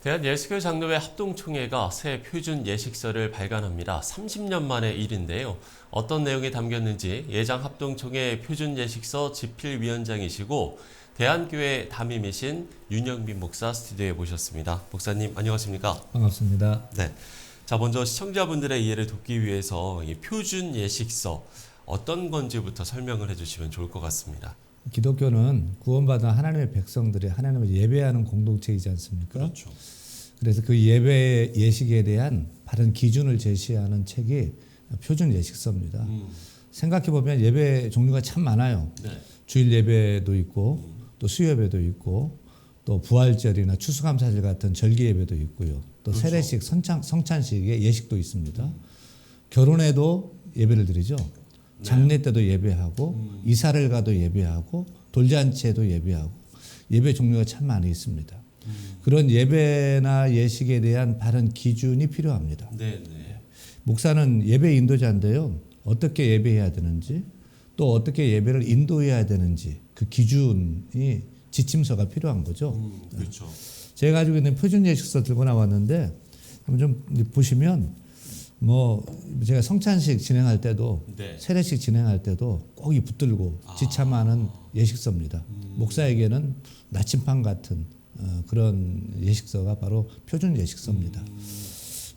대한예식교 장로회 합동총회가 새 표준 예식서를 발간합니다. 30년 만의 일인데요. 어떤 내용이 담겼는지 예장 합동총회 표준 예식서 집필위원장이시고 대한교회 담임이신 윤영빈 목사 스튜디오에 모셨습니다. 목사님 안녕하십니까? 반갑습니다. 네. 자, 먼저 시청자분들의 이해를 돕기 위해서 이 표준 예식서 어떤 건지부터 설명을 해주시면 좋을 것 같습니다. 기독교는 구원받은 하나님의 백성들이 하나님을 예배하는 공동체이지 않습니까? 그렇죠. 그래서 그 예배 예식에 대한 바른 기준을 제시하는 책이 표준 예식서입니다. 생각해 보면 예배 종류가 참 많아요. 네. 주일 예배도 있고 또 수요 예배도 있고 또 부활절이나 추수감사절 같은 절기 예배도 있고요. 또 그렇죠. 세례식, 성찬식의 예식도 있습니다. 결혼에도 예배를 드리죠. 장례 때도 예배하고 이사를 가도 예배하고 돌잔치에도 예배하고 예배 종류가 참 많이 있습니다. 그런 예배나 예식에 대한 바른 기준이 필요합니다. 네. 목사는 예배 인도자인데요. 어떻게 예배해야 되는지 또 어떻게 예배를 인도해야 되는지 그 기준이 지침서가 필요한 거죠. 그렇죠. 제가 가지고 있는 표준 예식서 들고 나왔는데 한번 좀 보시면 뭐 제가 성찬식 진행할 때도 네. 세례식 진행할 때도 꼭 이 붙들고 지참하는 예식서입니다. 목사에게는 나침반 같은 그런 예식서가 바로 표준 예식서입니다.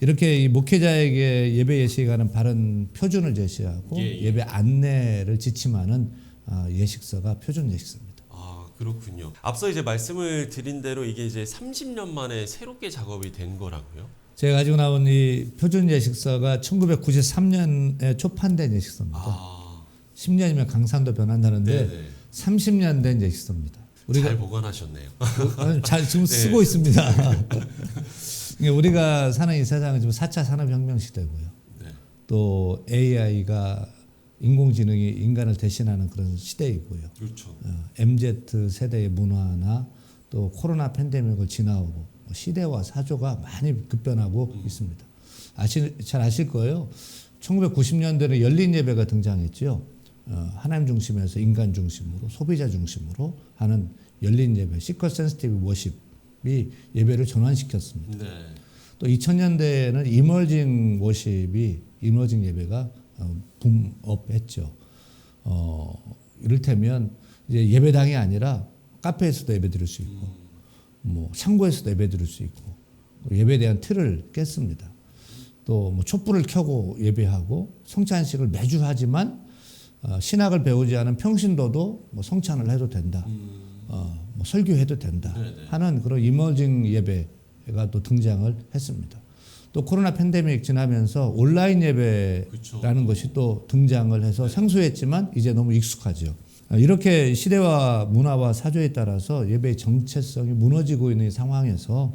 이렇게 이 목회자에게 예배 예식에 관한 바른 표준을 제시하고 예배 안내를 지침하는 예식서가 표준 예식서입니다. 그렇군요. 앞서 이제 말씀을 드린 대로 이게 이제 30년 만에 새롭게 작업이 된 거라고요? 제가 가지고 나온 이 표준 예식서가 1993년에 초판된 예식서입니다. 10년이면 강산도 변한다는데 네네. 30년 된 예식서입니다. 잘 보관하셨네요. 잘 지금 쓰고 있습니다. 우리가 사는 이 세상은 지금 4차 산업혁명 시대고요. 네. 또 AI가 인공지능이 인간을 대신하는 그런 시대이고요. 그렇죠. MZ 세대의 문화나 또 코로나 팬데믹을 지나오고 시대와 사조가 많이 급변하고 있습니다. 잘 아실 거예요. 1990년대에는 열린 예배가 등장했죠. 하나님 중심에서 인간 중심으로 소비자 중심으로 하는 열린 예배, 시커 센시티브 워십이 예배를 전환시켰습니다. 네. 또 2000년대에는 이머징 예배가 붐업했죠. 이를테면 이제 예배당이 아니라 카페에서도 예배드릴 수 있고, 뭐 창고에서도 예배드릴 수 있고, 예배에 대한 틀을 깼습니다. 또 뭐 촛불을 켜고 예배하고 성찬식을 매주 하지만 신학을 배우지 않은 평신도도 뭐 성찬을 해도 된다, 뭐 설교해도 된다 하는 그런 이머징 예배가 또 등장을 했습니다. 또 코로나 팬데믹 지나면서 온라인 예배라는 것이 또 등장을 해서 생소했지만 이제 너무 익숙하죠. 이렇게 시대와 문화와 사조에 따라서 예배의 정체성이 무너지고 있는 상황에서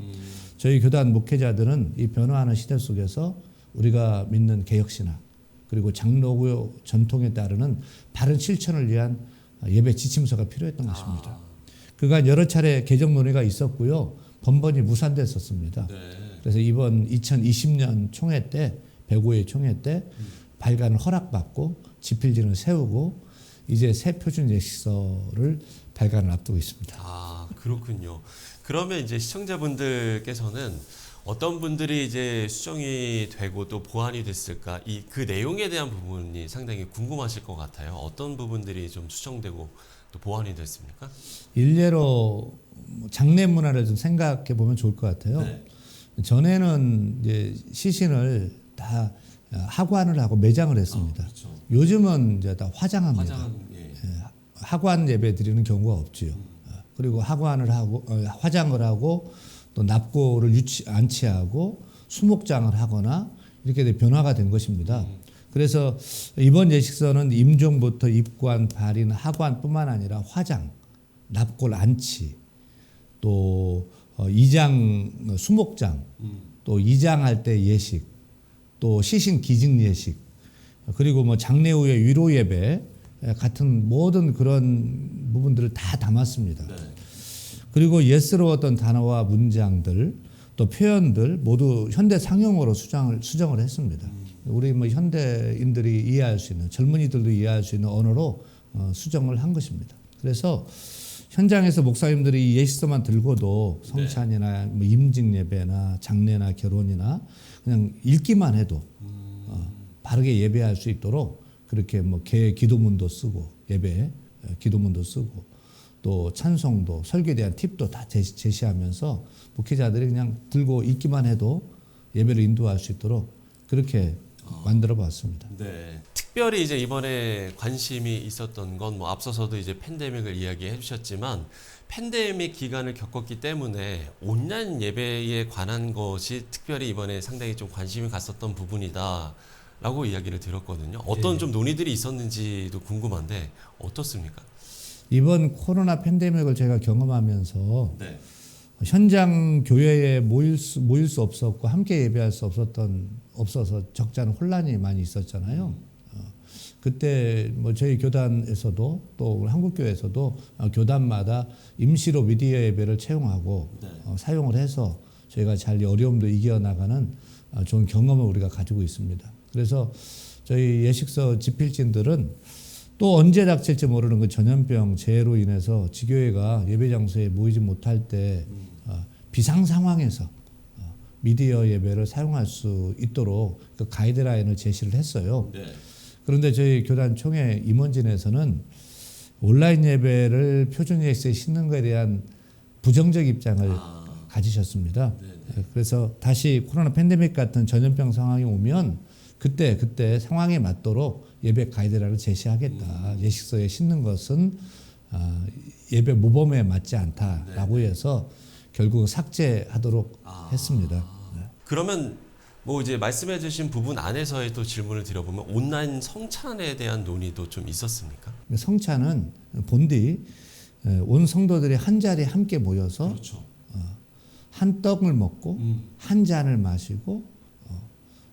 저희 교단 목회자들은 이 변화하는 시대 속에서 우리가 믿는 개혁신학 그리고 장로교 전통에 따르는 바른 실천을 위한 예배 지침서가 필요했던 것입니다. 그간 여러 차례 개정 논의가 있었고요. 번번이 무산됐었습니다. 네. 그래서 이번 2020년 총회 때 105회 총회 때 발간을 허락받고 집필진을 세우고 이제 새 표준 예식서를 발간을 앞두고 있습니다. 그렇군요. 그러면 이제 시청자분들께서는 어떤 분들이 이제 수정이 되고 또 보완이 됐을까? 그 내용에 대한 부분이 상당히 궁금하실 것 같아요. 어떤 부분들이 좀 수정되고 또 보완이 됐습니까? 일례로 장례 문화를 좀 생각해 보면 좋을 것 같아요. 네. 전에는 이제 시신을 다 하관을 하고 매장을 했습니다. 그렇죠. 요즘은 이제 다 화장합니다. 예. 하관 예배 드리는 경우가 없지요. 그리고 화관을 하고 화장을 하고 또 납고를 안치하고 수목장을 하거나 이렇게 변화가 된 것입니다. 그래서 이번 예식서는 임종부터 입관, 발인, 하관뿐만 아니라 화장, 납골 안치, 또 이장, 수목장, 또 이장할 때 예식, 또 시신 기증 예식, 그리고 뭐 장례 후에 위로 예배 같은 모든 그런 부분들을 다 담았습니다. 네. 그리고 예스러웠던 단어와 문장들 또 표현들 모두 현대 상용어로 수정을 했습니다. 우리 뭐 현대인들이 이해할 수 있는 젊은이들도 이해할 수 있는 언어로 수정을 한 것입니다. 그래서 현장에서 목사님들이 이 예식서만 들고도 성찬이나 뭐 임직 예배나 장례나 결혼이나 그냥 읽기만 해도 바르게 예배할 수 있도록 그렇게 뭐 기도문도 쓰고 예배 기도문도 쓰고 또 찬송도 설교에 대한 팁도 다 제시하면서 목회자들이 그냥 들고 읽기만 해도 예배를 인도할 수 있도록 그렇게 만들어 봤습니다. 네. 특별히 이제 이번에 관심이 있었던 건 뭐 앞서서도 이제 팬데믹을 이야기해 주셨지만 팬데믹 기간을 겪었기 때문에 온라인 예배에 관한 것이 특별히 이번에 상당히 좀 관심이 갔었던 부분이다라고 이야기를 들었거든요. 어떤 좀 논의들이 있었는지도 궁금한데 어떻습니까? 이번 코로나 팬데믹을 제가 경험하면서 네. 현장 교회에 모일 수 없었고 함께 예배할 수 없어서 적잖은 혼란이 많이 있었잖아요. 그때 뭐 저희 교단에서도 또 우리 한국교회에서도 교단마다 임시로 미디어 예배를 채용하고 사용을 해서 저희가 잘 어려움도 이겨나가는 좋은 경험을 우리가 가지고 있습니다. 그래서 저희 예식서 집필진들은 또 언제 닥칠지 모르는 그 전염병 재해로 인해서 지교회가 예배 장소에 모이지 못할 때 비상 상황에서 미디어 예배를 사용할 수 있도록 그 가이드라인을 제시를 했어요. 네. 그런데 저희 교단 총회 임원진에서는 온라인 예배를 표준 예식서에 싣는 것에 대한 부정적 입장을 가지셨습니다. 그래서 다시 코로나 팬데믹 같은 전염병 상황이 오면 그때 상황에 맞도록 예배 가이드라인을 제시하겠다. 예식서에 싣는 것은 예배 모범에 맞지 않다라고 해서 결국 삭제하도록 했습니다. 그러면 뭐 이제 말씀해 주신 부분 안에서의 또 질문을 드려보면 온라인 성찬에 대한 논의도 좀 있었습니까? 성찬은 본디 온 성도들이 한 자리에 함께 모여서 그렇죠. 한 떡을 먹고 한 잔을 마시고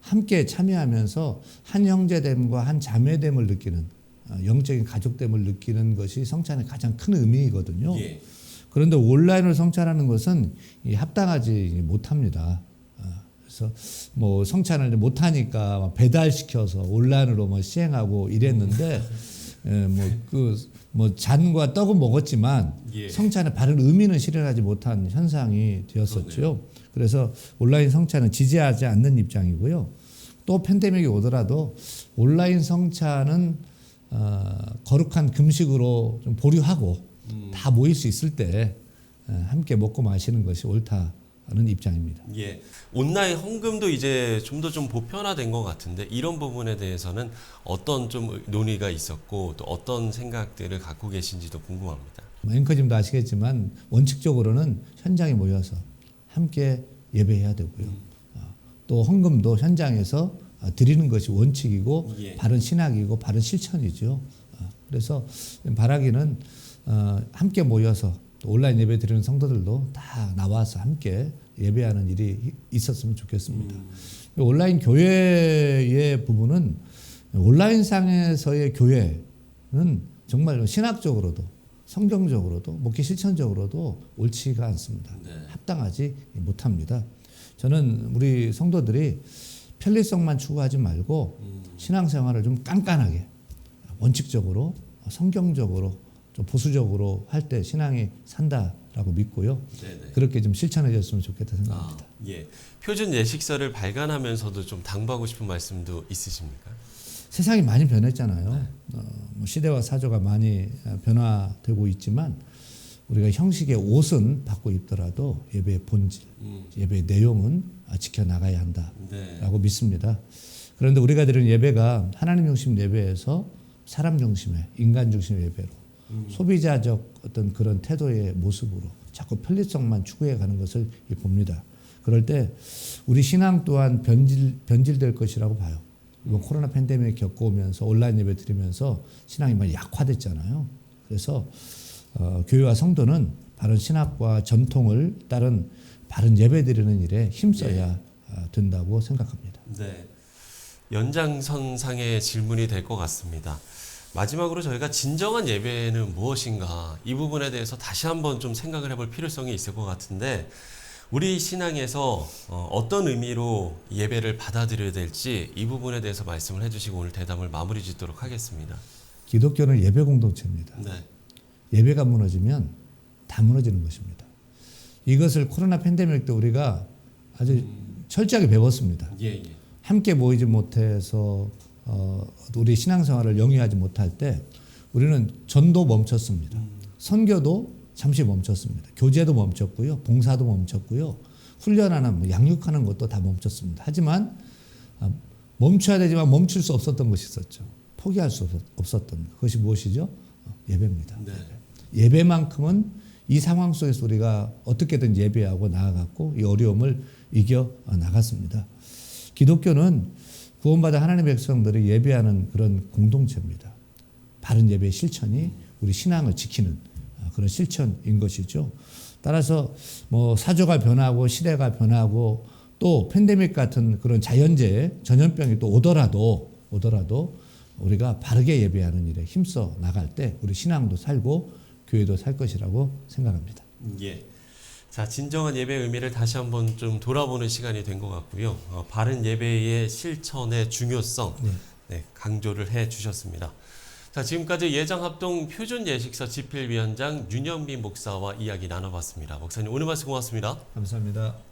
함께 참여하면서 한 형제됨과 한 자매됨을 느끼는 영적인 가족됨을 느끼는 것이 성찬의 가장 큰 의미이거든요. 예. 그런데 온라인으로 성찬하는 것은 못합니다. 그래서 뭐 성찬을 못하니까 배달시켜서 온라인으로 뭐 시행하고 이랬는데 뭐 잔과 떡은 먹었지만 성찬의 바른 의미는 실현하지 못한 현상이 되었었죠. 그러네요. 그래서 온라인 성찬은 지지하지 않는 입장이고요. 또 팬데믹이 오더라도 온라인 성찬은 거룩한 금식으로 좀 보류하고 다 모일 수 있을 때 함께 먹고 마시는 것이 옳다는 입장입니다. 예. 온라인 헌금도 이제 좀 더 좀 보편화된 것 같은데 이런 부분에 대해서는 어떤 좀 논의가 있었고 또 어떤 생각들을 갖고 계신지도 궁금합니다. 앵커님도 아시겠지만 원칙적으로는 현장에 모여서 함께 예배해야 되고요. 또 헌금도 현장에서 드리는 것이 원칙이고 바른 신학이고 바른 실천이죠. 그래서 바라기는 함께 모여서 온라인 예배 드리는 성도들도 다 나와서 함께 예배하는 일이 있었으면 좋겠습니다. 온라인 교회의 부분은 온라인상에서의 교회는 정말 신학적으로도 성경적으로도 목회 실천적으로도 옳지가 않습니다. 합당하지 못합니다. 저는 우리 성도들이 편리성만 추구하지 말고 신앙생활을 좀 깐깐하게 원칙적으로 성경적으로 좀 보수적으로 할 때 신앙이 산다라고 믿고요. 그렇게 좀 실천해줬으면 좋겠다 생각합니다. 예. 표준 예식서를 발간하면서도 좀 당부하고 싶은 말씀도 있으십니까? 세상이 많이 변했잖아요. 뭐 시대와 사조가 많이 변화되고 있지만 우리가 형식의 옷은 바꿔 입더라도 예배의 본질, 예배의 내용은 지켜나가야 한다라고 믿습니다. 그런데 우리가 드리는 예배가 하나님 중심 예배에서 사람 중심의 인간 중심의 예배로 소비자적 어떤 그런 태도의 모습으로 자꾸 편리성만 추구해 가는 것을 봅니다. 그럴 때 우리 신앙 또한 변질될 것이라고 봐요. 이번 코로나 팬데믹 겪어오면서 온라인 예배 드리면서 신앙이 많이 약화됐잖아요. 그래서 교회와 성도는 바른 신학과 전통을 따른 바른 예배 드리는 일에 힘써야 된다고 생각합니다. 네. 연장선상의 질문이 될 것 같습니다. 마지막으로 저희가 진정한 예배는 무엇인가 이 부분에 대해서 다시 한번 좀 생각을 해볼 필요성이 있을 것 같은데 우리 신앙에서 어떤 의미로 예배를 받아들여야 될지 이 부분에 대해서 말씀을 해주시고 오늘 대담을 마무리 짓도록 하겠습니다. 기독교는 예배 공동체입니다. 네. 예배가 무너지면 다 무너지는 것입니다. 이것을 코로나 팬데믹 때 우리가 아주 철저하게 배웠습니다. 예. 함께 모이지 못해서 우리 신앙생활을 영위하지 못할 때 우리는 전도 멈췄습니다. 선교도 잠시 멈췄습니다. 교제도 멈췄고요. 봉사도 멈췄고요. 훈련하는 뭐 양육하는 것도 다 멈췄습니다. 하지만 멈춰야 되지만 멈출 수 없었던 것이 있었죠. 포기할 수 없었던 그것이 무엇이죠? 예배입니다. 네. 예배만큼은 이 상황 속에서 우리가 어떻게든 예배하고 나아갔고 이 어려움을 이겨 나갔습니다. 기독교는 구원받은 하나님의 백성들이 예배하는 그런 공동체입니다. 바른 예배의 실천이 우리 신앙을 지키는 그런 실천인 것이죠. 따라서 뭐 사조가 변하고 시대가 변하고 또 팬데믹 같은 그런 자연재해, 전염병이 또 오더라도 우리가 바르게 예배하는 일에 힘써 나갈 때 우리 신앙도 살고 교회도 살 것이라고 생각합니다. 예. 자, 진정한 예배의 의미를 다시 한번 좀 돌아보는 시간이 된 것 같고요. 바른 예배의 실천의 중요성 강조를 해 주셨습니다. 자, 지금까지 예장합동 표준예식서 집필위원장 윤영빈 목사와 이야기 나눠봤습니다. 목사님 오늘 말씀 고맙습니다. 감사합니다.